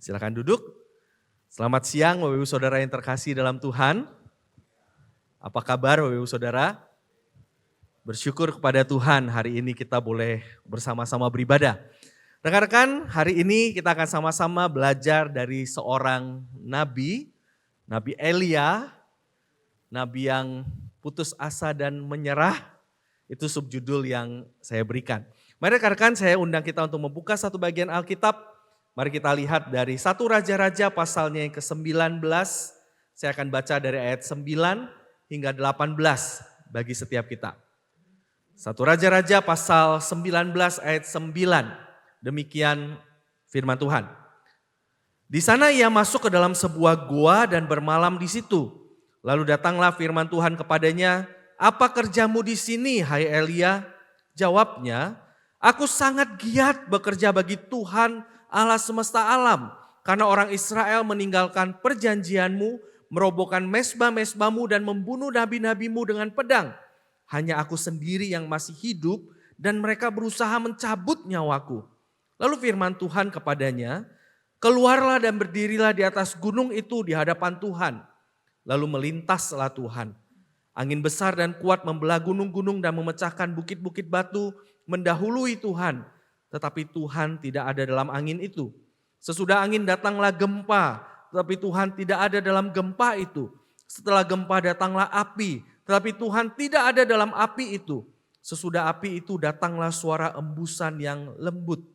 Silakan duduk. Selamat siang Bapak Ibu Saudara yang terkasih dalam Tuhan. Apa kabar Bapak Ibu Saudara? Bersyukur kepada Tuhan hari ini kita boleh bersama-sama beribadah. Rekan-rekan, hari ini kita akan sama-sama belajar dari seorang nabi, Nabi Elia, nabi yang putus asa dan menyerah. Itu subjudul yang saya berikan. Mari rekan-rekan, saya undang kita untuk membuka satu bagian Alkitab. Mari kita lihat dari 1 Raja-Raja pasalnya yang ke-19. Saya akan baca dari ayat 9 hingga 18 bagi setiap kita. 1 Raja-Raja pasal 19 ayat 9. Demikian firman Tuhan. Di sana ia masuk ke dalam sebuah gua dan bermalam di situ. Lalu datanglah firman Tuhan kepadanya, "Apa kerjamu di sini, hai Elia?" Jawabnya, "Aku sangat giat bekerja bagi Tuhan Allah semesta alam, karena orang Israel meninggalkan perjanjianmu, merobohkan mezbah-mezbahmu dan membunuh nabi-nabimu dengan pedang. Hanya aku sendiri yang masih hidup dan mereka berusaha mencabut nyawaku." Lalu firman Tuhan kepadanya, "Keluarlah dan berdirilah di atas gunung itu di hadapan Tuhan." Lalu melintaslah Tuhan. Angin besar dan kuat membelah gunung-gunung dan memecahkan bukit-bukit batu mendahului Tuhan. Tetapi Tuhan tidak ada dalam angin itu. Sesudah angin datanglah gempa, tetapi Tuhan tidak ada dalam gempa itu. Setelah gempa datanglah api, tetapi Tuhan tidak ada dalam api itu. Sesudah api itu datanglah suara embusan yang lembut.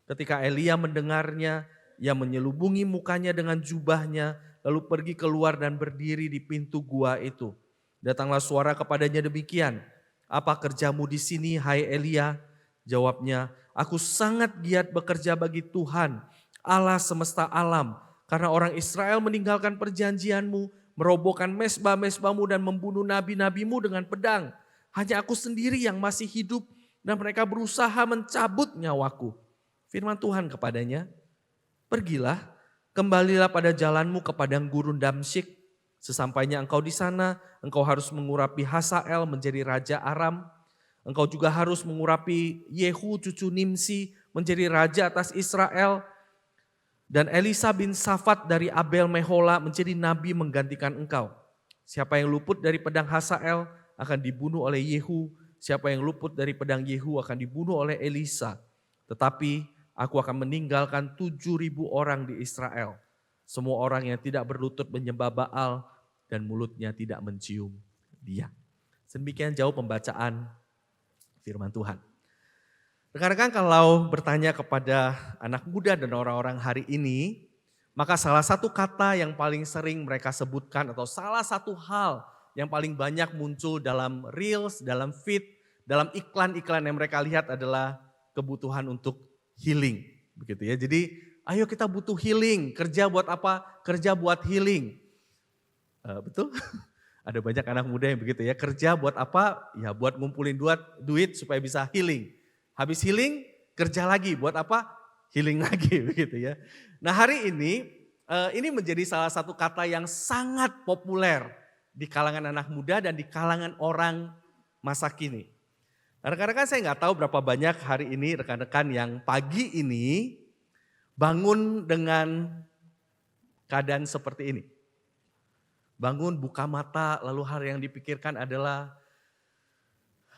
Ketika Elia mendengarnya, ia menyelubungi mukanya dengan jubahnya, lalu pergi keluar dan berdiri di pintu gua itu. Datanglah suara kepadanya demikian, "Apa kerjamu di sini, hai Elia?" Jawabnya, "Aku sangat giat bekerja bagi Tuhan, Allah semesta alam, karena orang Israel meninggalkan perjanjianmu, merobohkan mezbah-mezbahmu dan membunuh nabi-nabimu dengan pedang. Hanya aku sendiri yang masih hidup dan mereka berusaha mencabut nyawaku." Firman Tuhan kepadanya, "Pergilah, kembalilah pada jalanmu ke padang gurun Damsyik. Sesampainya engkau di sana, engkau harus mengurapi Hasael menjadi raja Aram. Engkau juga harus mengurapi Yehu cucu Nimsi menjadi raja atas Israel. Dan Elisa bin Safat dari Abel Mehola menjadi nabi menggantikan engkau. Siapa yang luput dari pedang Hasael akan dibunuh oleh Yehu. Siapa yang luput dari pedang Yehu akan dibunuh oleh Elisa. Tetapi aku akan meninggalkan 7.000 orang di Israel. Semua orang yang tidak berlutut menyembah Baal dan mulutnya tidak mencium dia." Sedemikian jauh pembacaan firman Tuhan. Rekan-rekan, kalau bertanya kepada anak muda dan orang-orang hari ini, maka salah satu kata yang paling sering mereka sebutkan atau salah satu hal yang paling banyak muncul dalam reels, dalam feed, dalam iklan-iklan yang mereka lihat adalah kebutuhan untuk healing. Begitu ya. Jadi ayo kita butuh healing, kerja buat apa? Kerja buat healing. Betul? Ada banyak anak muda yang begitu ya, kerja buat apa? Ya buat ngumpulin duit supaya bisa healing. Habis healing, kerja lagi, buat apa? Healing lagi begitu ya. Nah hari ini menjadi salah satu kata yang sangat populer di kalangan anak muda dan di kalangan orang masa kini. Nah, rekan-rekan, saya nggak tahu berapa banyak hari ini rekan-rekan yang pagi ini bangun dengan keadaan seperti ini. Bangun, buka mata, lalu hal yang dipikirkan adalah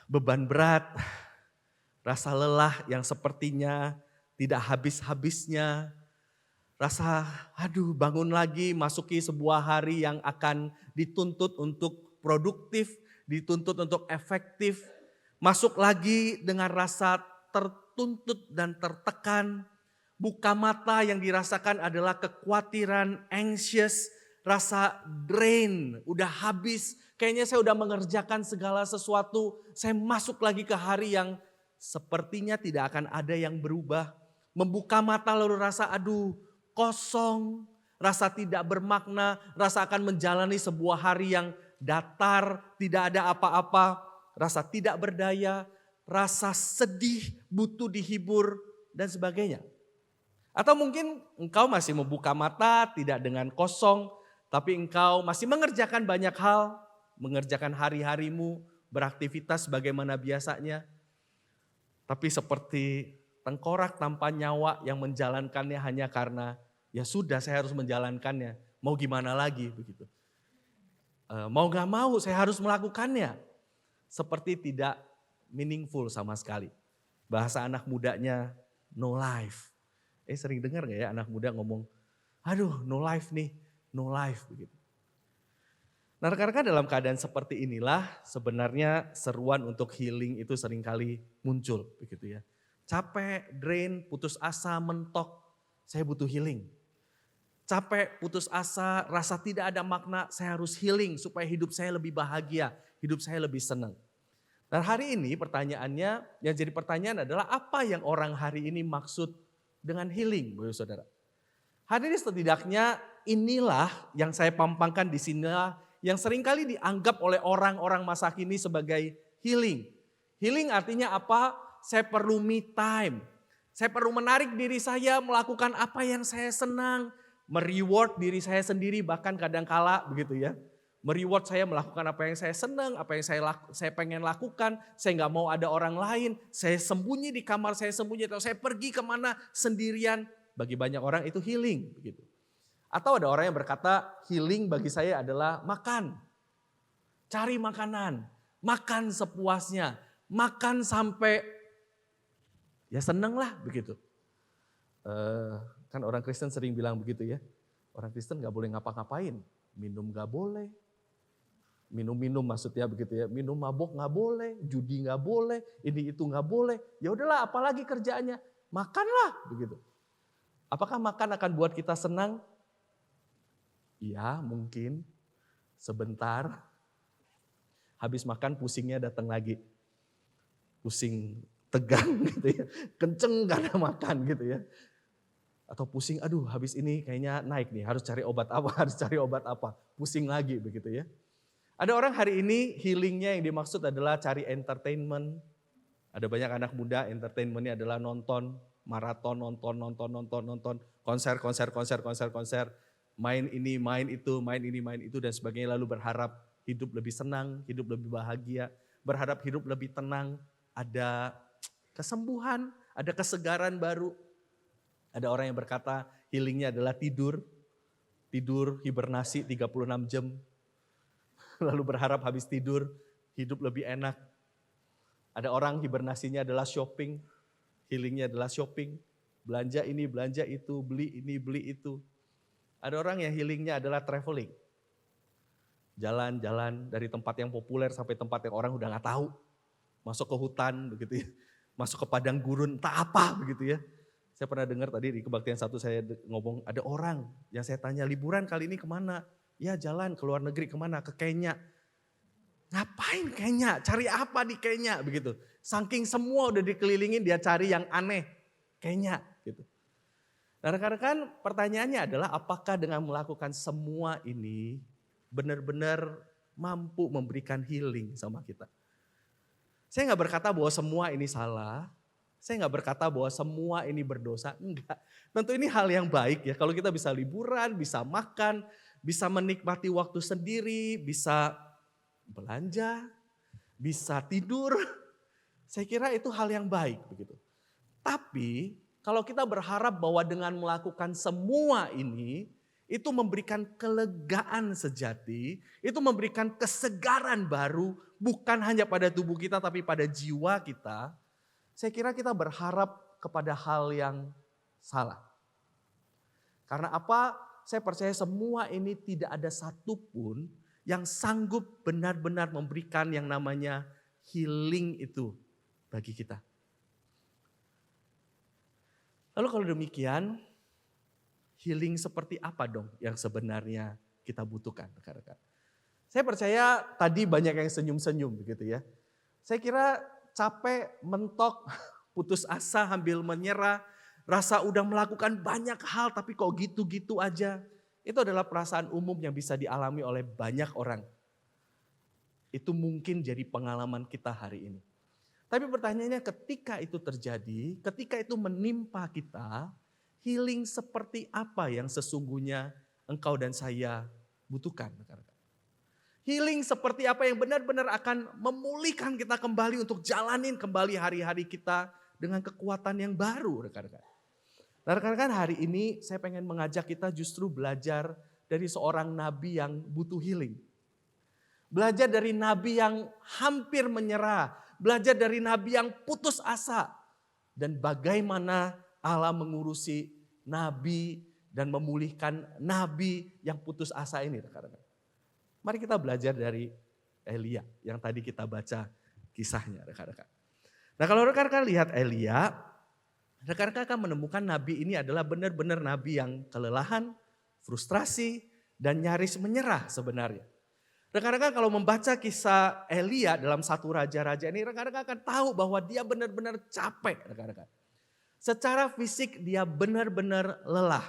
beban berat, rasa lelah yang sepertinya tidak habis-habisnya, rasa bangun lagi masuki sebuah hari yang akan dituntut untuk produktif, dituntut untuk efektif, masuk lagi dengan rasa tertuntut dan tertekan, buka mata yang dirasakan adalah kekhawatiran, anxious, rasa drain, udah habis, kayaknya saya udah mengerjakan segala sesuatu, saya masuk lagi ke hari yang sepertinya tidak akan ada yang berubah. Membuka mata lalu rasa kosong, rasa tidak bermakna, rasa akan menjalani sebuah hari yang datar, tidak ada apa-apa, rasa tidak berdaya, rasa sedih, butuh dihibur dan sebagainya. Atau mungkin engkau masih membuka mata tidak dengan kosong, tapi engkau masih mengerjakan banyak hal, mengerjakan hari-harimu, beraktivitas bagaimana biasanya. Tapi seperti tengkorak tanpa nyawa yang menjalankannya hanya karena Ya sudah, saya harus menjalankannya. Mau gimana lagi begitu. Mau gak mau saya harus melakukannya. Seperti tidak meaningful sama sekali. Bahasa anak mudanya no life. Sering dengar gak ya anak muda ngomong, aduh no life nih, no life begitu. Nah rekan-rekan, dalam keadaan seperti inilah sebenarnya seruan untuk healing itu seringkali muncul begitu ya. Capek, drain, putus asa, mentok, saya butuh healing. Capek, putus asa, rasa tidak ada makna, saya harus healing supaya hidup saya lebih bahagia, hidup saya lebih senang. Nah hari ini pertanyaannya, yang jadi pertanyaan adalah apa yang orang hari ini maksud dengan healing, Bapak Saudara. Hari ini setidaknya inilah yang saya pampangkan di sinilah yang seringkali dianggap oleh orang-orang masa kini sebagai healing. Healing artinya apa? Saya perlu me time. Saya perlu menarik diri saya melakukan apa yang saya senang. Mereward diri saya sendiri bahkan kadang-kala begitu ya. Mereward saya melakukan apa yang saya senang, apa yang saya pengen lakukan. Saya nggak mau ada orang lain. Saya sembunyi di kamar, saya sembunyi atau saya pergi kemana sendirian. Bagi banyak orang itu healing begitu. Atau ada orang yang berkata healing bagi saya adalah makan. Cari makanan, makan sepuasnya, makan sampai ya seneng lah begitu. Kan orang Kristen sering bilang begitu ya. Orang Kristen gak boleh ngapa-ngapain, minum gak boleh. Minum-minum maksudnya begitu ya, minum mabok gak boleh, judi gak boleh, ini itu gak boleh. Ya udahlah apalagi kerjaannya, makanlah begitu. Apakah makan akan buat kita senang? Ya mungkin sebentar, habis makan pusingnya datang lagi. Pusing tegang gitu ya, kenceng karena makan gitu ya. Atau pusing, aduh habis ini kayaknya naik nih, harus cari obat apa, pusing lagi begitu ya. Ada orang hari ini healingnya yang dimaksud adalah cari entertainment. Ada banyak anak muda entertainmentnya adalah nonton, maraton, nonton, konser. Main ini, main itu dan sebagainya, lalu berharap hidup lebih senang, hidup lebih bahagia, berharap hidup lebih tenang, ada kesembuhan, ada kesegaran baru. Ada orang yang berkata healingnya adalah tidur hibernasi 36 jam, lalu berharap habis tidur hidup lebih enak. Ada orang hibernasinya adalah shopping, healingnya adalah shopping, belanja ini, belanja itu, beli ini, beli itu. Ada orang yang healingnya adalah traveling. Jalan-jalan dari tempat yang populer sampai tempat yang orang udah gak tahu. Masuk ke hutan begitu ya. Masuk ke padang gurun, entah apa begitu ya. Saya pernah dengar tadi di kebaktian satu saya ngomong, ada orang yang saya tanya liburan kali ini kemana? Ya jalan ke luar negeri kemana? Ke Kenya. Ngapain Kenya? Cari apa di Kenya begitu. Saking semua udah dikelilingin dia cari yang aneh. Kenya gitu. Nah rekan-rekan pertanyaannya adalah apakah dengan melakukan semua ini benar-benar mampu memberikan healing sama kita. Saya gak berkata bahwa semua ini salah, saya gak berkata bahwa semua ini berdosa, enggak. Tentu ini hal yang baik ya kalau kita bisa liburan, bisa makan, bisa menikmati waktu sendiri, bisa belanja, bisa tidur. Saya kira itu hal yang baik begitu. Tapi kalau kita berharap bahwa dengan melakukan semua ini, itu memberikan kelegaan sejati, itu memberikan kesegaran baru, bukan hanya pada tubuh kita tapi pada jiwa kita. Saya kira kita berharap kepada hal yang salah. Karena apa? Saya percaya semua ini tidak ada satupun yang sanggup benar-benar memberikan yang namanya healing itu bagi kita. Lalu kalau demikian, healing seperti apa dong yang sebenarnya kita butuhkan, rekan-rekan? Saya percaya tadi banyak yang senyum-senyum begitu ya. Saya kira capek, mentok, putus asa, hampir menyerah, rasa udah melakukan banyak hal tapi kok gitu-gitu aja. Itu adalah perasaan umum yang bisa dialami oleh banyak orang. Itu mungkin jadi pengalaman kita hari ini. Tapi pertanyaannya ketika itu terjadi, ketika itu menimpa kita, healing seperti apa yang sesungguhnya engkau dan saya butuhkan? Healing seperti apa yang benar-benar akan memulihkan kita kembali untuk jalanin kembali hari-hari kita dengan kekuatan yang baru, rekan-rekan. Nah rekan-rekan, hari ini saya pengen mengajak kita justru belajar dari seorang nabi yang butuh healing. Belajar dari nabi yang hampir menyerah. Belajar dari nabi yang putus asa. Dan bagaimana Allah mengurusi nabi dan memulihkan nabi yang putus asa ini, rekan-rekan. Mari kita belajar dari Elia yang tadi kita baca kisahnya, rekan-rekan. Nah kalau rekan-rekan lihat Elia, rekan-rekan akan menemukan nabi ini adalah benar-benar nabi yang kelelahan, frustrasi, dan nyaris menyerah sebenarnya. Rekan-rekan kalau membaca kisah Elia dalam satu raja-raja ini, rekan-rekan akan tahu bahwa dia benar-benar capek, rekan-rekan. Secara fisik dia benar-benar lelah.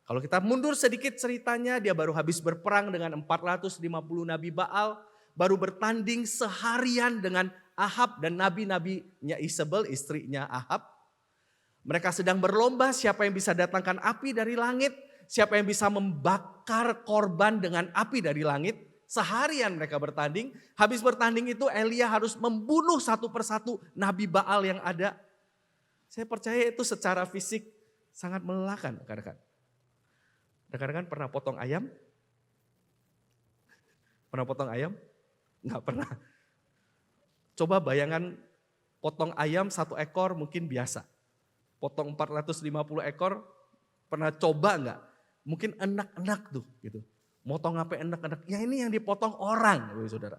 Kalau kita mundur sedikit ceritanya, dia baru habis berperang dengan 450 nabi Baal, baru bertanding seharian dengan Ahab dan nabi-nabinya Isabel, istrinya Ahab. Mereka sedang berlomba siapa yang bisa datangkan api dari langit, siapa yang bisa membakar korban dengan api dari langit. Seharian mereka bertanding, habis bertanding itu Elia harus membunuh satu persatu nabi Baal yang ada. Saya percaya itu secara fisik sangat melelahkan, rekan-rekan. Rekan-rekan pernah potong ayam? Pernah potong ayam? Enggak pernah. Coba bayangan potong ayam 1 ekor mungkin biasa. Potong 450 ekor pernah coba enggak? Mungkin enak-enak tuh gitu. Motong apa enak-enak? Ya ini yang dipotong orang, saudara.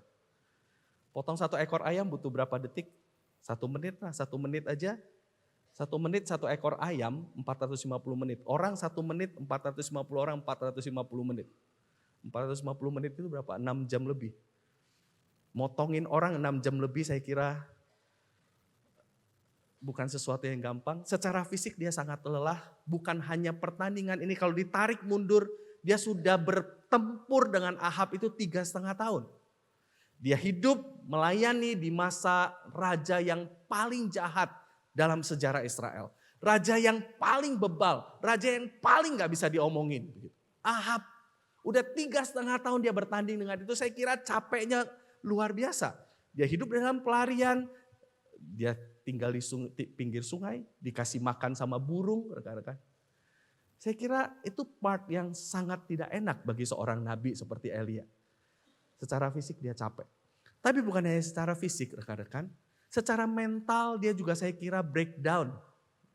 Potong 1 ekor ayam butuh berapa detik? 1 menit lah, 1 menit aja. 1 menit 1 ekor ayam 450 menit. Orang 1 menit 450 orang 450 menit. 450 menit itu berapa? 6 jam lebih. Motongin orang 6 jam lebih saya kira bukan sesuatu yang gampang. Secara fisik dia sangat lelah. Bukan hanya pertandingan ini, kalau ditarik mundur dia sudah bertempur dengan Ahab itu 3,5 tahun. Dia hidup melayani di masa raja yang paling jahat dalam sejarah Israel. Raja yang paling bebal, raja yang paling gak bisa diomongin. Ahab, udah 3,5 tahun dia bertanding dengan itu, saya kira capeknya luar biasa. Dia hidup dalam pelarian, dia tinggal di pinggir sungai, dikasih makan sama burung, rekan-rekan. Saya kira itu part yang sangat tidak enak bagi seorang nabi seperti Elia. Secara fisik dia capek. Tapi bukan hanya secara fisik, rekan-rekan. Secara mental dia juga saya kira breakdown.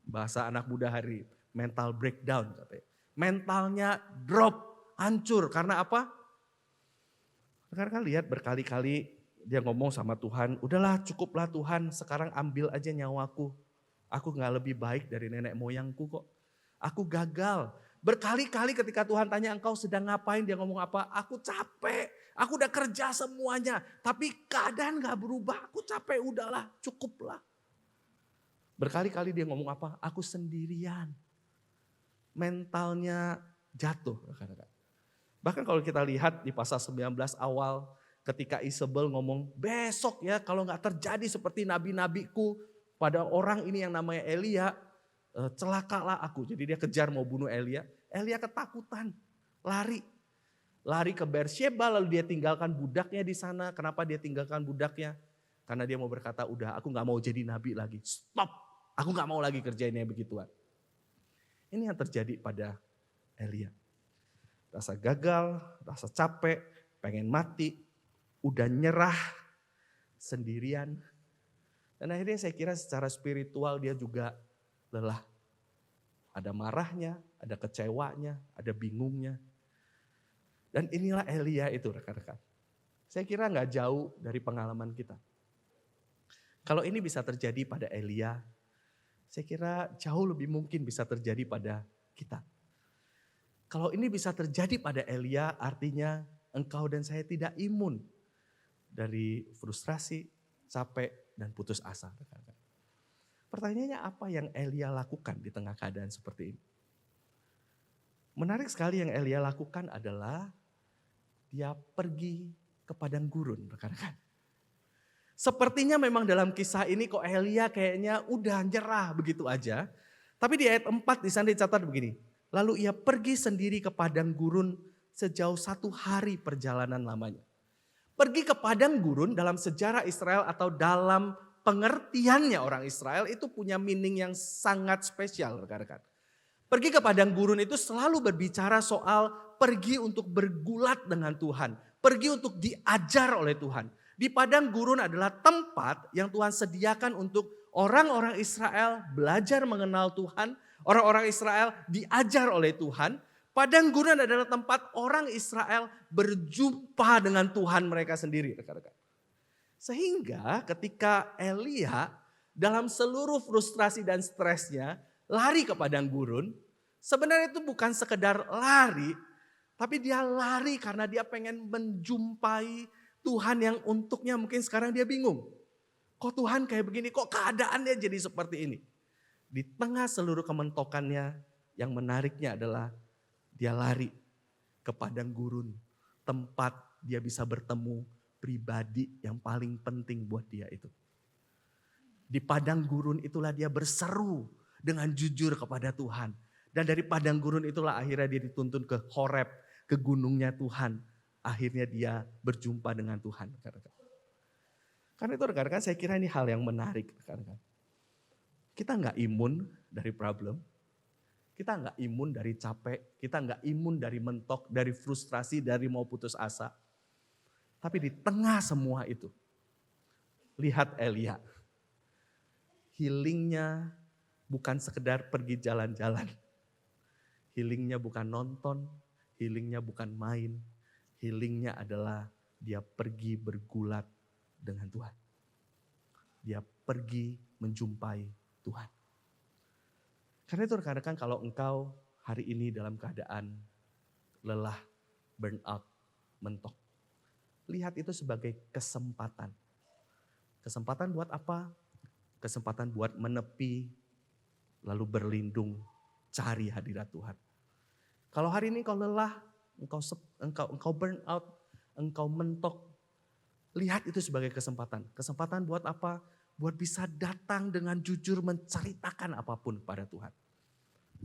Bahasa anak muda hari, mental breakdown katanya. Mentalnya drop, hancur. Karena apa? Rekan-rekan lihat berkali-kali dia ngomong sama Tuhan, udahlah cukuplah Tuhan, sekarang ambil aja nyawaku. Aku gak lebih baik dari nenek moyangku kok. Aku gagal. Berkali-kali ketika Tuhan tanya engkau sedang ngapain, dia ngomong apa? Aku capek, aku udah kerja semuanya. Tapi keadaan gak berubah, aku capek udahlah, cukuplah. Berkali-kali dia ngomong apa? Aku sendirian. Mentalnya jatuh. Bahkan kalau kita lihat di pasal 19 awal, ketika Isabel ngomong, besok ya kalau gak terjadi seperti nabi-nabiku pada orang ini yang namanya Elia, celakalah aku. Jadi dia kejar mau bunuh Elia. Elia ketakutan, lari ke Beersheba, lalu dia tinggalkan budaknya di sana. Kenapa dia tinggalkan budaknya? Karena dia mau berkata, udah aku gak mau jadi nabi lagi. Stop, aku gak mau lagi kerjain yang begituan. Ini yang terjadi pada Elia. Rasa gagal, rasa capek, pengen mati, udah nyerah, sendirian. Dan akhirnya saya kira secara spiritual dia juga lelah. Ada marahnya, ada kecewanya, ada bingungnya. Dan inilah Elia itu rekan-rekan. Saya kira gak jauh dari pengalaman kita. Kalau ini bisa terjadi pada Elia, saya kira jauh lebih mungkin bisa terjadi pada kita. Kalau ini bisa terjadi pada Elia, artinya engkau dan saya tidak imun dari frustrasi, capek, dan putus asa. Rekan-rekan. Pertanyaannya apa yang Elia lakukan di tengah keadaan seperti ini? Menarik sekali yang Elia lakukan adalah dia pergi ke padang gurun, rekan-rekan. Sepertinya memang dalam kisah ini kok Elia kayaknya udah nyerah begitu aja. Tapi di ayat 4 di sana dicatat begini. Lalu ia pergi sendiri ke padang gurun sejauh 1 hari perjalanan lamanya. Pergi ke padang gurun dalam sejarah Israel atau dalam pengertiannya orang Israel itu punya meaning yang sangat spesial rekan-rekan. Pergi ke padang gurun itu selalu berbicara soal pergi untuk bergulat dengan Tuhan. Pergi untuk diajar oleh Tuhan. Di padang gurun adalah tempat yang Tuhan sediakan untuk orang-orang Israel belajar mengenal Tuhan. Orang-orang Israel diajar oleh Tuhan. Padang gurun adalah tempat orang Israel berjumpa dengan Tuhan mereka sendiri. Rekan-rekan. Sehingga ketika Elia dalam seluruh frustrasi dan stresnya lari ke padang gurun, sebenarnya itu bukan sekedar lari, tapi dia lari karena dia pengen menjumpai Tuhan yang untuknya mungkin sekarang dia bingung. Kok Tuhan kayak begini, kok keadaannya jadi seperti ini. Di tengah seluruh kementokannya, yang menariknya adalah dia lari ke padang gurun, tempat dia bisa bertemu pribadi yang paling penting buat dia itu. Di padang gurun itulah dia berseru dengan jujur kepada Tuhan. Dan dari padang gurun itulah akhirnya dia dituntun ke Horeb, ke gunungnya Tuhan. Akhirnya dia berjumpa dengan Tuhan. Karena itu rekan-rekan saya kira ini hal yang menarik. Rekan-rekan. Kita nggak imun dari problem. Kita nggak imun dari capek. Kita nggak imun dari mentok, dari frustrasi, dari mau putus asa. Tapi di tengah semua itu, lihat Elia. Healingnya bukan sekedar pergi jalan-jalan. Healingnya bukan nonton, healingnya bukan main. Healingnya adalah dia pergi bergulat dengan Tuhan. Dia pergi menjumpai Tuhan. Karena itu rekan-rekan kalau engkau hari ini dalam keadaan lelah, burnout, mentok. Lihat itu sebagai kesempatan. Kesempatan buat apa? Kesempatan buat menepi, lalu berlindung, cari hadirat Tuhan. Kalau hari ini kau lelah, engkau burn out, engkau mentok, lihat itu sebagai kesempatan. Kesempatan buat apa? Buat bisa datang dengan jujur menceritakan apapun kepada Tuhan.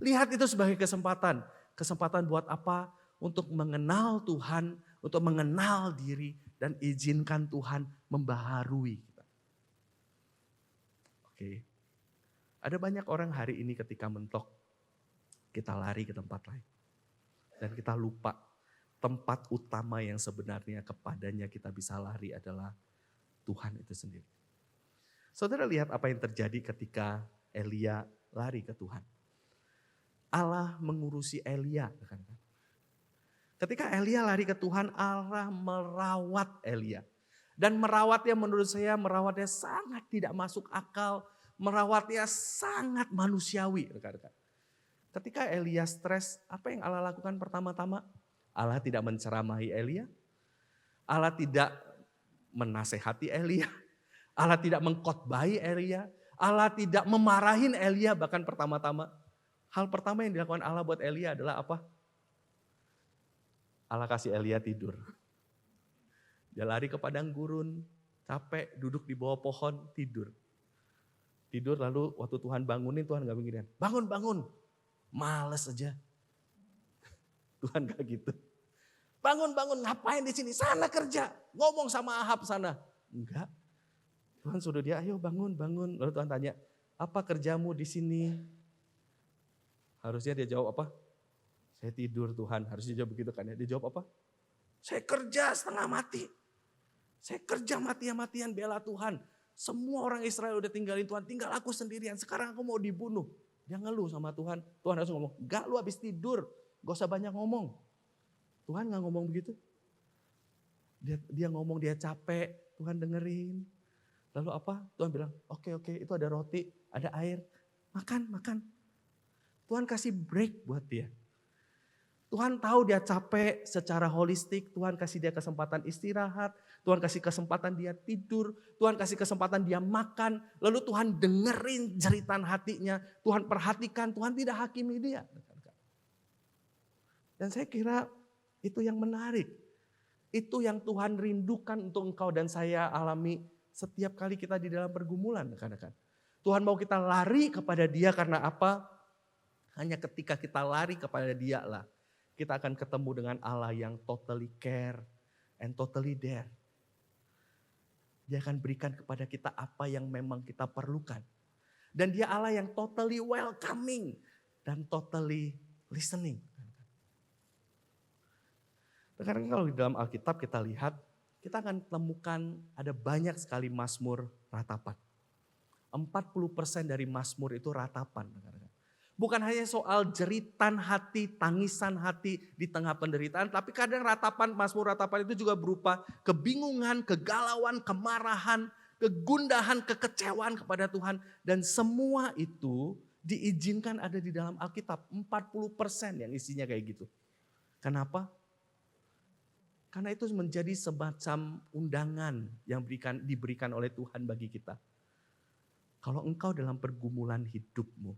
Lihat itu sebagai kesempatan. Kesempatan buat apa? Untuk mengenal Tuhan, untuk mengenal diri, dan izinkan Tuhan membaharui kita. Oke. Ada banyak orang hari ini ketika mentok, kita lari ke tempat lain. Dan kita lupa tempat utama yang sebenarnya kepadanya kita bisa lari adalah Tuhan itu sendiri. Saudara lihat apa yang terjadi ketika Elia lari ke Tuhan. Allah mengurusi Elia. Ketika Elia lari ke Tuhan, Allah merawat Elia. Dan merawatnya menurut saya, merawatnya sangat tidak masuk akal. Merawatnya sangat manusiawi. Rekan-rekan. Ketika Elia stres, apa yang Allah lakukan pertama-tama? Allah tidak menceramahi Elia. Allah tidak menasehati Elia. Allah tidak mengkhotbahi Elia. Allah tidak memarahin Elia bahkan pertama-tama. Hal pertama yang dilakukan Allah buat Elia adalah apa? Allah kasih Elia tidur. Dia lari ke padang gurun, capek, duduk di bawah pohon, tidur. Tidur lalu waktu Tuhan bangunin, Tuhan gak beginian. Bangun, bangun. Males aja. Tuhan gak gitu. Bangun, bangun, ngapain di sini? Sana kerja. Ngomong sama Ahab sana. Enggak. Tuhan suruh dia, ayo bangun, bangun. Lalu Tuhan tanya, apa kerjamu di sini? Harusnya dia jawab apa? Saya tidur Tuhan. Harusnya dia begitu kan ya. Dia jawab apa? Saya kerja setengah mati. Saya kerja mati-matian bela Tuhan. Semua orang Israel udah tinggalin Tuhan. Tinggal aku sendirian. Sekarang aku mau dibunuh. Dia ngeluh sama Tuhan. Tuhan langsung ngomong, enggak lu habis tidur. Gak usah banyak ngomong. Tuhan gak ngomong begitu. Dia ngomong dia capek. Tuhan dengerin. Lalu apa? Tuhan bilang, oke, itu ada roti, ada air. Makan. Tuhan kasih break buat dia. Tuhan tahu dia capek secara holistik. Tuhan kasih dia kesempatan istirahat. Tuhan kasih kesempatan dia tidur. Tuhan kasih kesempatan dia makan. Lalu Tuhan dengerin jeritan hatinya. Tuhan perhatikan. Tuhan tidak hakimi dia. Dan saya kira itu yang menarik. Itu yang Tuhan rindukan untuk engkau dan saya alami setiap kali kita di dalam pergumulan. Tuhan mau kita lari kepada dia karena apa? Hanya ketika kita lari kepada dia lah. Kita akan ketemu dengan Allah yang totally care and totally there. Dia akan berikan kepada kita apa yang memang kita perlukan. Dan dia Allah yang totally welcoming. dan totally listening. Karena kalau di dalam Alkitab kita lihat, kita akan temukan ada banyak sekali mazmur ratapan. 40% dari mazmur itu ratapan. Bukan hanya soal jeritan hati, tangisan hati di tengah penderitaan, tapi kadang mazmur ratapan itu juga berupa kebingungan, kegalauan, kemarahan, kegundahan, kekecewaan kepada Tuhan. Dan semua itu diizinkan ada di dalam Alkitab. 40% yang isinya kayak gitu. Kenapa? Karena itu menjadi semacam undangan yang diberikan oleh Tuhan bagi kita. Kalau engkau dalam pergumulan hidupmu,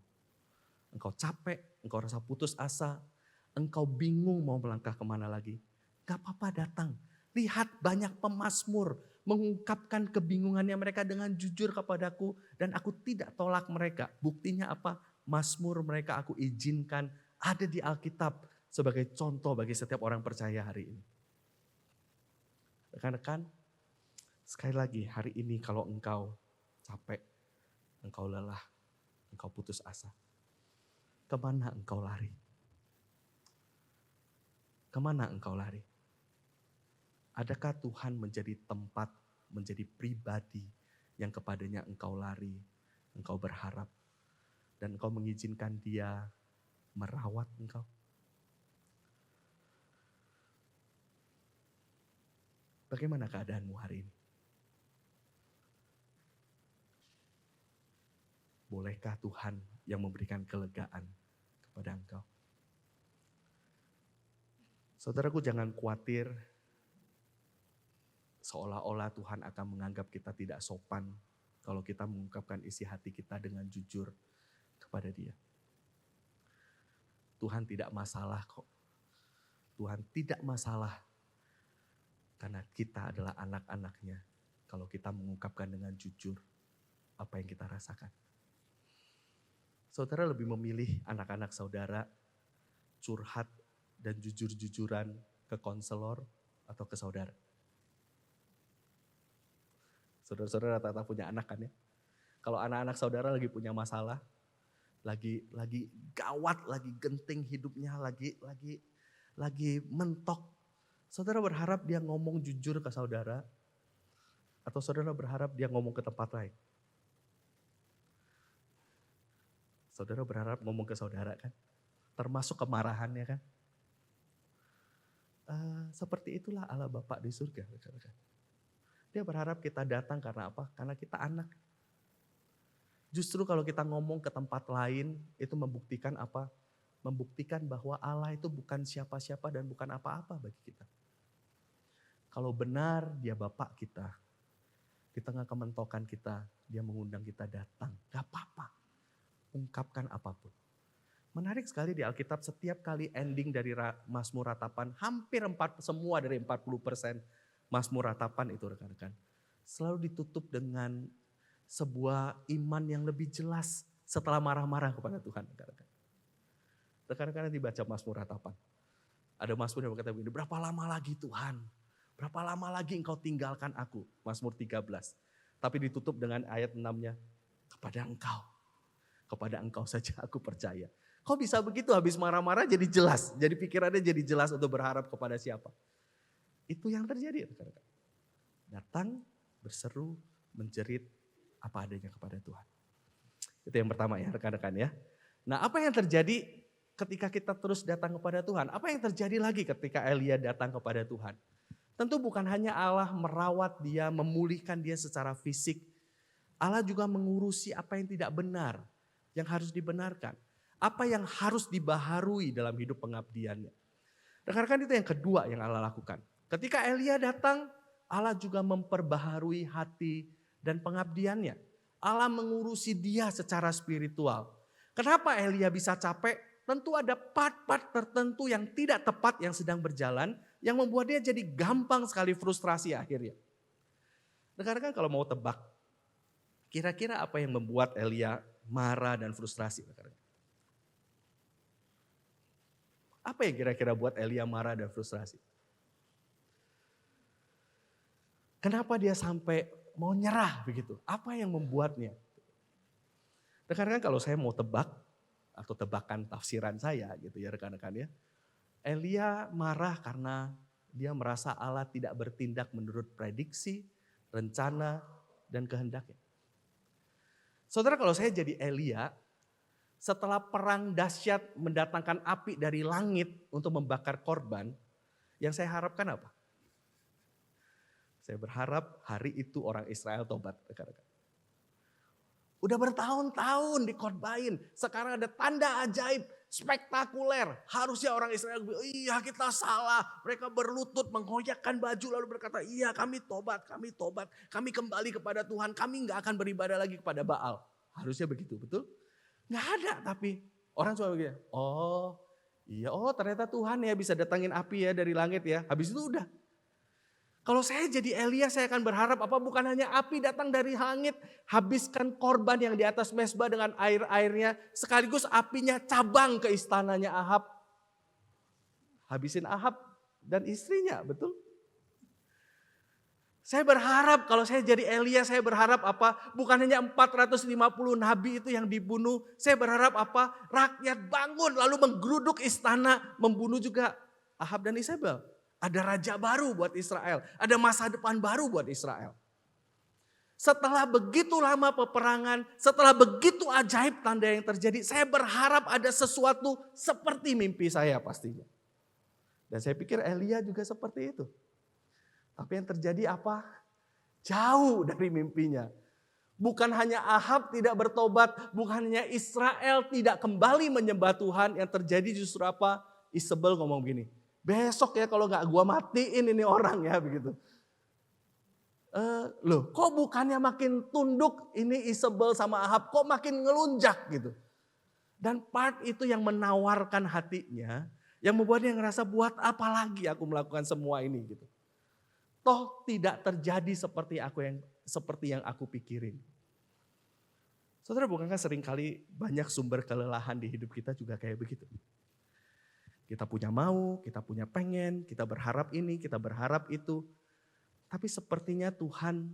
engkau capek, engkau rasa putus asa, engkau bingung mau melangkah kemana lagi. Gak apa-apa datang. Lihat banyak pemazmur mengungkapkan kebingungannya mereka dengan jujur kepadaku dan aku tidak tolak mereka. Buktinya apa? Mazmur mereka aku izinkan ada di Alkitab sebagai contoh bagi setiap orang percaya hari ini. Rekan-rekan, sekali lagi hari ini kalau engkau capek, engkau lelah, engkau putus asa. Kemana engkau lari? Kemana engkau lari? Adakah Tuhan menjadi tempat, menjadi pribadi yang kepadanya engkau lari, engkau berharap, dan engkau mengizinkan Dia merawat engkau? Bagaimana keadaanmu hari ini? Bolehkah Tuhan yang memberikan kelegaan kepada engkau? Saudaraku, jangan khawatir seolah-olah Tuhan akan menganggap kita tidak sopan kalau kita mengungkapkan isi hati kita dengan jujur kepada Dia. Tuhan tidak masalah kok. Tuhan tidak masalah karena kita adalah anak-anaknya kalau kita mengungkapkan dengan jujur apa yang kita rasakan. Saudara lebih memilih anak-anak saudara curhat dan jujur-jujuran ke konselor atau ke saudara? Saudara-saudara rata-rata punya anak kan ya? Kalau anak-anak saudara lagi punya masalah, lagi gawat, lagi genting hidupnya, lagi mentok. Saudara berharap dia ngomong jujur ke saudara, atau saudara berharap dia ngomong ke tempat lain? Saudara berharap ngomong ke saudara kan? Termasuk kemarahannya kan? Seperti itulah Allah Bapa di surga. Dia berharap kita datang karena apa? Karena kita anak. Justru kalau kita ngomong ke tempat lain, itu membuktikan apa? Membuktikan bahwa Allah itu bukan siapa-siapa dan bukan apa-apa bagi kita. Kalau benar Dia Bapak kita, di tengah kementokan kita, Dia mengundang kita datang. Gak apa-apa, ungkapkan apapun. Menarik sekali di Alkitab, setiap kali ending dari Mazmur Ratapan, hampir semua dari 40% Mazmur Ratapan itu rekan-rekan, selalu ditutup dengan sebuah iman yang lebih jelas setelah marah-marah kepada Tuhan. Rekan-rekan nanti baca Mazmur Ratapan. Ada Mazmur yang berkata begini, berapa lama lagi Tuhan? Berapa lama lagi engkau tinggalkan aku? Mazmur 13. Tapi ditutup dengan ayat 6-nya. Kepada engkau saja aku percaya. Kok bisa begitu? Habis marah-marah jadi jelas. Jadi pikirannya jadi jelas untuk berharap kepada siapa. Itu yang terjadi. Rekan-rekan. Datang, berseru, menjerit apa adanya kepada Tuhan. Itu yang pertama ya rekan-rekan ya. Nah apa yang terjadi ketika kita terus datang kepada Tuhan? Apa yang terjadi lagi ketika Elia datang kepada Tuhan? Tentu bukan hanya Allah merawat dia, memulihkan dia secara fisik. Allah juga mengurusi apa yang tidak benar, yang harus dibenarkan. Apa yang harus dibaharui dalam hidup pengabdiannya. Rekan-rekan, itu yang kedua yang Allah lakukan. Ketika Elia datang, Allah juga memperbaharui hati dan pengabdiannya. Allah mengurusi dia secara spiritual. Kenapa Elia bisa capek? Tentu ada part-part tertentu yang tidak tepat yang sedang berjalan, yang membuat dia jadi gampang sekali frustrasi akhirnya. Rekan-rekan kalau mau tebak, kira-kira apa yang membuat Elia marah dan frustrasi? Apa yang kira-kira buat Elia marah dan frustrasi? Kenapa dia sampai mau nyerah begitu? Apa yang membuatnya? Rekan-rekan kalau saya mau tebak, atau tebakan tafsiran saya gitu ya rekan-rekan ya. Elia marah karena dia merasa Allah tidak bertindak menurut prediksi, rencana, dan kehendaknya. Saudara, kalau saya jadi Elia, setelah perang dahsyat mendatangkan api dari langit untuk membakar korban, yang saya harapkan apa? Saya berharap hari itu orang Israel tobat, rekan-rekan. Udah bertahun-tahun dikhotbahin, sekarang ada tanda ajaib, spektakuler. Harusnya orang Israel bilang, iya kita salah. Mereka berlutut, menggoyakkan baju lalu berkata, iya kami tobat, kami kembali kepada Tuhan, kami gak akan beribadah lagi kepada Baal. Harusnya begitu, betul? Gak ada, tapi orang cuma begini, oh iya, oh ternyata Tuhan ya bisa datangin api ya dari langit ya. Habis itu udah. Kalau saya jadi Elia, saya akan berharap apa bukan hanya api datang dari langit, habiskan korban yang di atas mezbah dengan air-airnya, sekaligus apinya cabang ke istananya Ahab. Habisin Ahab dan istrinya, betul? Saya berharap kalau saya jadi Elia, saya berharap apa? Bukan hanya 450 nabi itu yang dibunuh, saya berharap apa? Rakyat bangun lalu menggeruduk istana, membunuh juga Ahab dan Isabel. Ada raja baru buat Israel. Ada masa depan baru buat Israel. Setelah begitu lama peperangan, setelah begitu ajaib tanda yang terjadi, saya berharap ada sesuatu seperti mimpi saya pastinya. Dan saya pikir Elia juga seperti itu. Tapi yang terjadi apa? Jauh dari mimpinya. Bukan hanya Ahab tidak bertobat, bukan hanya Israel tidak kembali menyembah Tuhan, yang terjadi justru apa? Isabel ngomong gini, besok ya kalau gak gua matiin ini orang ya begitu. Loh kok bukannya makin tunduk ini Isabel sama Ahab, kok makin ngelunjak gitu. Dan part itu yang menawarkan hatinya, yang membuat dia ngerasa buat apa lagi aku melakukan semua ini gitu. Toh tidak terjadi seperti yang aku pikirin. Saudara, bukankah seringkali banyak sumber kelelahan di hidup kita juga kayak begitu? Kita punya mau, kita punya pengen, kita berharap ini, kita berharap itu. Tapi sepertinya Tuhan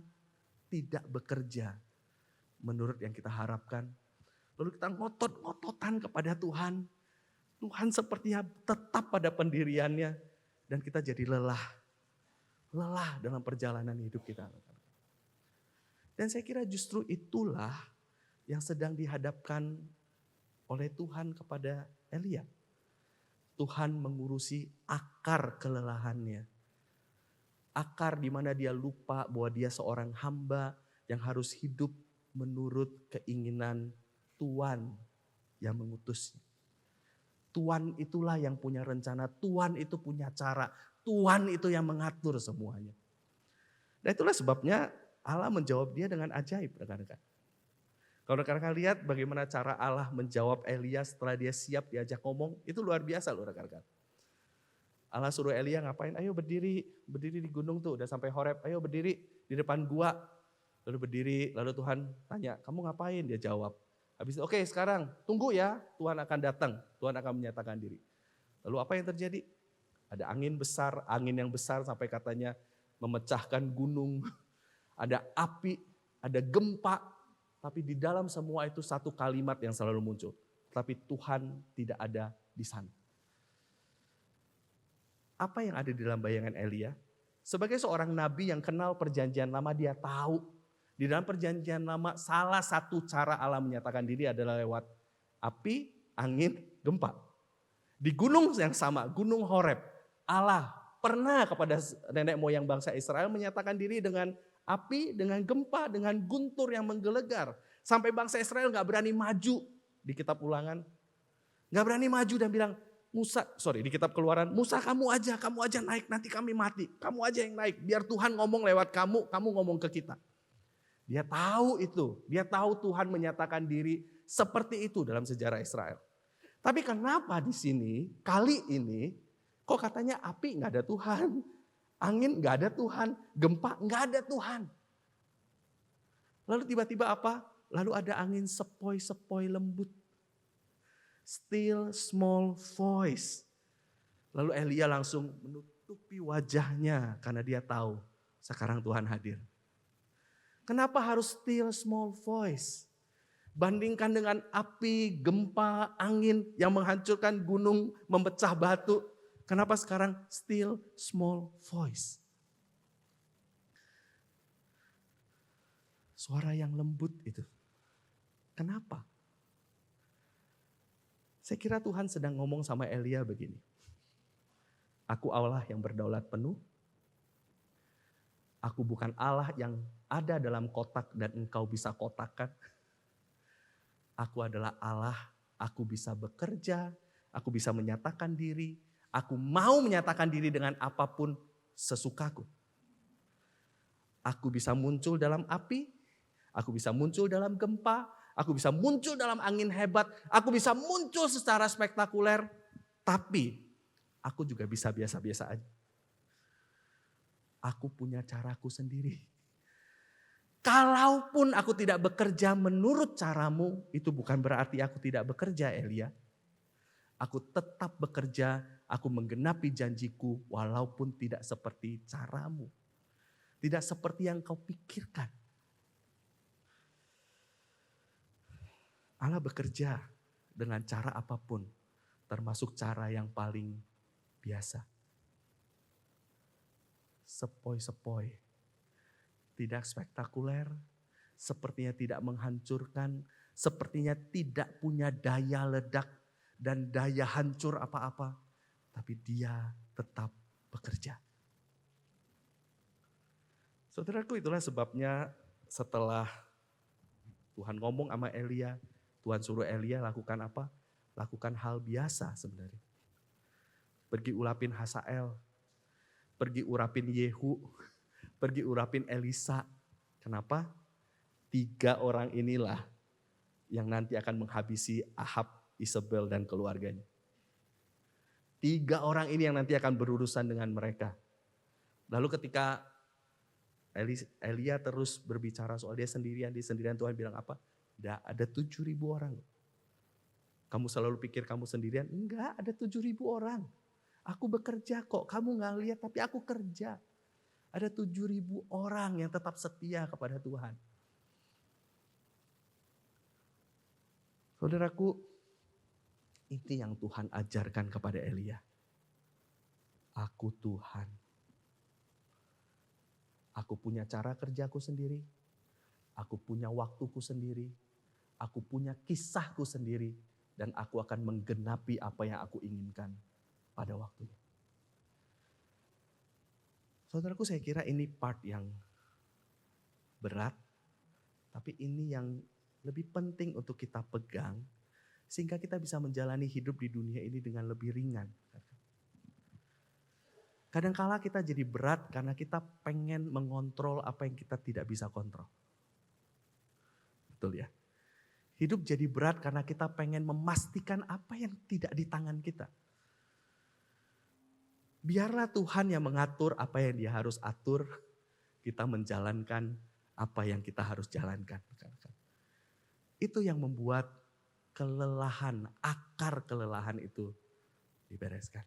tidak bekerja menurut yang kita harapkan. Lalu kita ngotot-ngototan kepada Tuhan. Tuhan sepertinya tetap pada pendiriannya. Dan kita jadi lelah. Lelah dalam perjalanan hidup kita. Dan saya kira justru itulah yang sedang dihadapkan oleh Tuhan kepada Elia. Tuhan mengurusi akar kelelahannya. Akar di mana dia lupa bahwa dia seorang hamba yang harus hidup menurut keinginan Tuhan yang mengutusnya. Tuhan itulah yang punya rencana, Tuhan itu punya cara, Tuhan itu yang mengatur semuanya. Dan itulah sebabnya Allah menjawab dia dengan ajaib, rekan-rekan. Kalau rekan-rekan lihat bagaimana cara Allah menjawab Elia setelah dia siap diajak ngomong, itu luar biasa loh rekan-rekan. Allah suruh Elia ngapain? Ayo berdiri di gunung tuh, udah sampai Horeb, ayo berdiri di depan gua. Lalu berdiri, lalu Tuhan tanya, kamu ngapain? Dia jawab. Habis itu, oke sekarang tunggu ya, Tuhan akan datang, Tuhan akan menyatakan diri. Lalu apa yang terjadi? Ada angin yang besar sampai katanya memecahkan gunung. Ada api, ada gempa. Tapi di dalam semua itu satu kalimat yang selalu muncul. Tapi Tuhan tidak ada di sana. Apa yang ada di dalam bayangan Elia? Sebagai seorang nabi yang kenal perjanjian lama, dia tahu. Di dalam perjanjian lama salah satu cara Allah menyatakan diri adalah lewat api, angin, gempa. Di gunung yang sama, gunung Horeb, Allah pernah kepada nenek moyang bangsa Israel menyatakan diri dengan api, dengan gempa, dengan guntur yang menggelegar. Sampai bangsa Israel gak berani maju di kitab Ulangan. Gak berani maju dan bilang, di kitab Keluaran, Musa kamu aja naik, nanti kami mati. Kamu aja yang naik, biar Tuhan ngomong lewat kamu ngomong ke kita. Dia tahu itu, dia tahu Tuhan menyatakan diri seperti itu dalam sejarah Israel. Tapi kenapa di sini, kali ini, kok katanya api gak ada Tuhan, angin gak ada Tuhan, gempa gak ada Tuhan. Lalu tiba-tiba apa? Lalu ada angin sepoi-sepoi lembut. Still small voice. Lalu Elia langsung menutupi wajahnya karena dia tahu sekarang Tuhan hadir. Kenapa harus still small voice? Bandingkan dengan api, gempa, angin yang menghancurkan gunung, memecah batu. Kenapa sekarang still small voice? Suara yang lembut itu. Kenapa? Saya kira Tuhan sedang ngomong sama Elia begini. Aku Allah yang berdaulat penuh. Aku bukan Allah yang ada dalam kotak dan engkau bisa kotakkan. Aku adalah Allah, aku bisa bekerja, aku bisa menyatakan diri. Aku mau menyatakan diri dengan apapun sesukaku. Aku bisa muncul dalam api, aku bisa muncul dalam gempa, aku bisa muncul dalam angin hebat, aku bisa muncul secara spektakuler. Tapi aku juga bisa biasa-biasa aja. Aku punya caraku sendiri. Kalaupun aku tidak bekerja menurut caramu, itu bukan berarti aku tidak bekerja, Elia. Aku tetap bekerja, aku menggenapi janjiku walaupun tidak seperti caramu. Tidak seperti yang kau pikirkan. Allah bekerja dengan cara apapun, termasuk cara yang paling biasa. Sepoi-sepoi. Tidak spektakuler, sepertinya tidak menghancurkan, sepertinya tidak punya daya ledak dan daya hancur apa-apa. Tapi dia tetap bekerja. Saudaraku, itulah sebabnya setelah Tuhan ngomong sama Elia, Tuhan suruh Elia lakukan apa? Lakukan hal biasa sebenarnya. Pergi ulapin Hasael, pergi urapin Yehu, pergi urapin Elisa. Kenapa? 3 orang inilah yang nanti akan menghabisi Ahab, Isabel dan keluarganya. 3 orang ini yang nanti akan berurusan dengan mereka. Lalu ketika Elia terus berbicara soal dia sendirian Tuhan bilang apa? Ada 7.000 orang. Kamu selalu pikir kamu sendirian? Enggak, ada 7.000 orang. Aku bekerja kok, kamu gak lihat tapi aku kerja. Ada 7.000 orang yang tetap setia kepada Tuhan. Saudaraku, ini yang Tuhan ajarkan kepada Elia. Aku Tuhan. Aku punya cara kerjaku sendiri. Aku punya waktuku sendiri. Aku punya kisahku sendiri. Dan aku akan menggenapi apa yang aku inginkan pada waktunya. Saudaraku, saya kira ini part yang berat. Tapi ini yang lebih penting untuk kita pegang. Sehingga kita bisa menjalani hidup di dunia ini dengan lebih ringan. Kadangkala kita jadi berat karena kita pengen mengontrol apa yang kita tidak bisa kontrol. Betul ya? Hidup jadi berat karena kita pengen memastikan apa yang tidak di tangan kita. Biarlah Tuhan yang mengatur apa yang dia harus atur. Kita menjalankan apa yang kita harus jalankan. Itu yang membuat kelelahan, akar kelelahan itu dibereskan.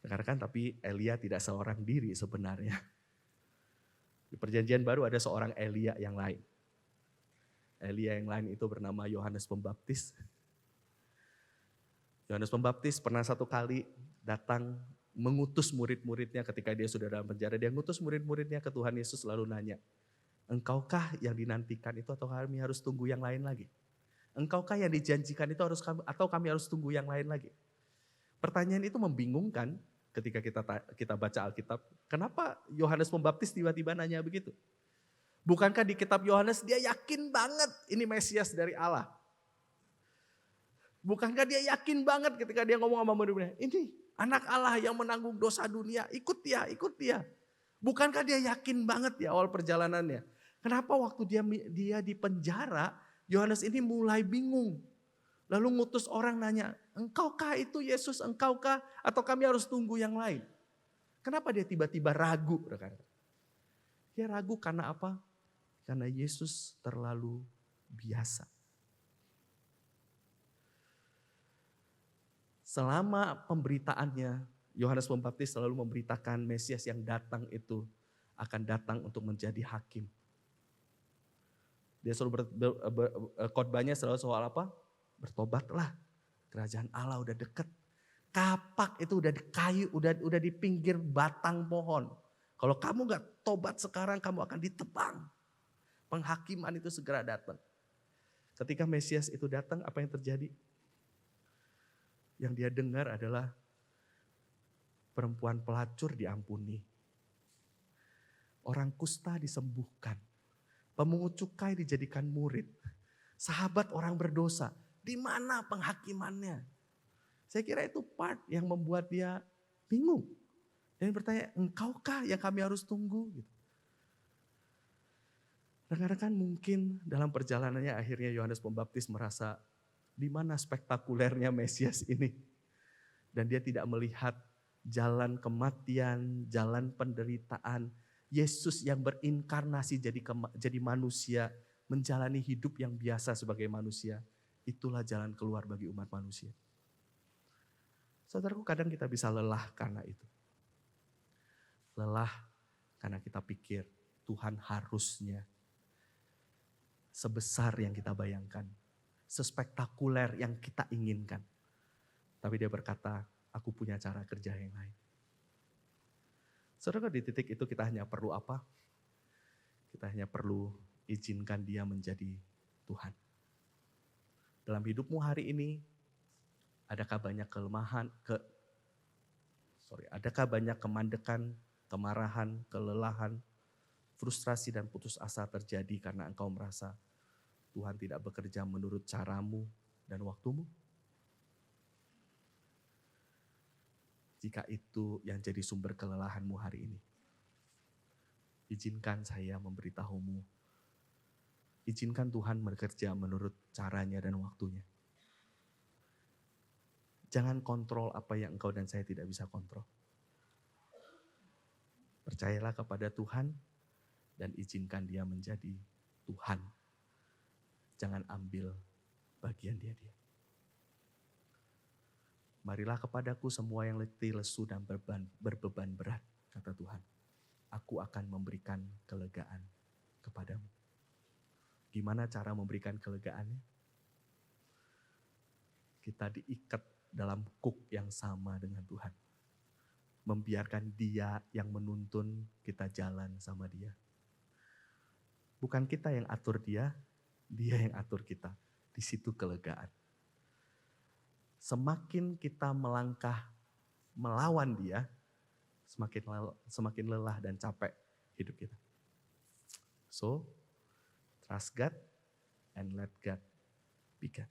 Karena kan tapi Elia tidak seorang diri sebenarnya. Di perjanjian baru ada seorang Elia yang lain. Elia yang lain itu bernama Yohanes Pembaptis. Yohanes Pembaptis pernah satu kali datang mengutus murid-muridnya ketika dia sudah dalam penjara. Dia mengutus murid-muridnya ke Tuhan Yesus lalu nanya, engkaukah yang dinantikan itu atau kami harus tunggu yang lain lagi? Engkaukah yang dijanjikan itu atau kami harus tunggu yang lain lagi? Pertanyaan itu membingungkan ketika kita baca Alkitab. Kenapa Yohanes Pembaptis tiba-tiba nanya begitu? Bukankah di kitab Yohanes dia yakin banget ini Mesias dari Allah? Bukankah dia yakin banget ketika dia ngomong sama murid-muridnya, ini anak Allah yang menanggung dosa dunia, ikut dia. Bukankah dia yakin banget di awal perjalanannya? Kenapa waktu dia di penjara, Yohanes ini mulai bingung. Lalu ngutus orang nanya, engkaukah itu Yesus, engkaukah atau kami harus tunggu yang lain? Kenapa dia tiba-tiba ragu? Dia ragu karena apa? Karena Yesus terlalu biasa. Selama pemberitaannya, Yohanes Pembaptis selalu memberitakan Mesias yang datang itu akan datang untuk menjadi hakim. Dia selalu khotbahnya selalu soal apa? Bertobatlah, kerajaan Allah udah deket. Kapak itu udah di kayu, udah di pinggir batang pohon. Kalau kamu gak tobat sekarang, kamu akan ditebang. Penghakiman itu segera datang. Ketika Mesias itu datang, apa yang terjadi? Yang dia dengar adalah perempuan pelacur diampuni. Orang kusta disembuhkan. Pemungut cukai dijadikan murid. Sahabat orang berdosa. Di mana penghakimannya? Saya kira itu part yang membuat dia bingung. Dan bertanya, engkaukah yang kami harus tunggu? Gitu. Rekan-rekan mungkin dalam perjalanannya akhirnya Yohanes Pembaptis merasa di mana spektakulernya Mesias ini. Dan dia tidak melihat jalan kematian, jalan penderitaan. Yesus yang berinkarnasi jadi manusia, menjalani hidup yang biasa sebagai manusia. Itulah jalan keluar bagi umat manusia. Saudaraku, kadang kita bisa lelah karena itu. Lelah karena kita pikir Tuhan harusnya sebesar yang kita bayangkan. Sespektakuler yang kita inginkan. Tapi dia berkata, aku punya cara kerja yang lain. Saudara, di titik itu kita hanya perlu apa? Kita hanya perlu izinkan dia menjadi Tuhan. Dalam hidupmu hari ini, adakah banyak kelemahan, adakah banyak kemandekan, kemarahan, kelelahan, frustrasi dan putus asa terjadi karena engkau merasa Tuhan tidak bekerja menurut caramu dan waktumu? Jika itu yang jadi sumber kelelahanmu hari ini, izinkan saya memberitahumu. Izinkan Tuhan bekerja menurut caranya dan waktunya. Jangan kontrol apa yang engkau dan saya tidak bisa kontrol. Percayalah kepada Tuhan dan izinkan dia menjadi Tuhan. Jangan ambil bagian dia. Marilah kepadaku semua yang letih, lesu dan berbeban berat, kata Tuhan. Aku akan memberikan kelegaan kepadamu. Gimana cara memberikan kelegaannya? Kita diikat dalam kuk yang sama dengan Tuhan. Membiarkan dia yang menuntun kita jalan sama dia. Bukan kita yang atur dia yang atur kita. Di situ kelegaan. Semakin kita melangkah melawan dia, semakin lelah dan capek hidup kita. So, trust God and let God be God.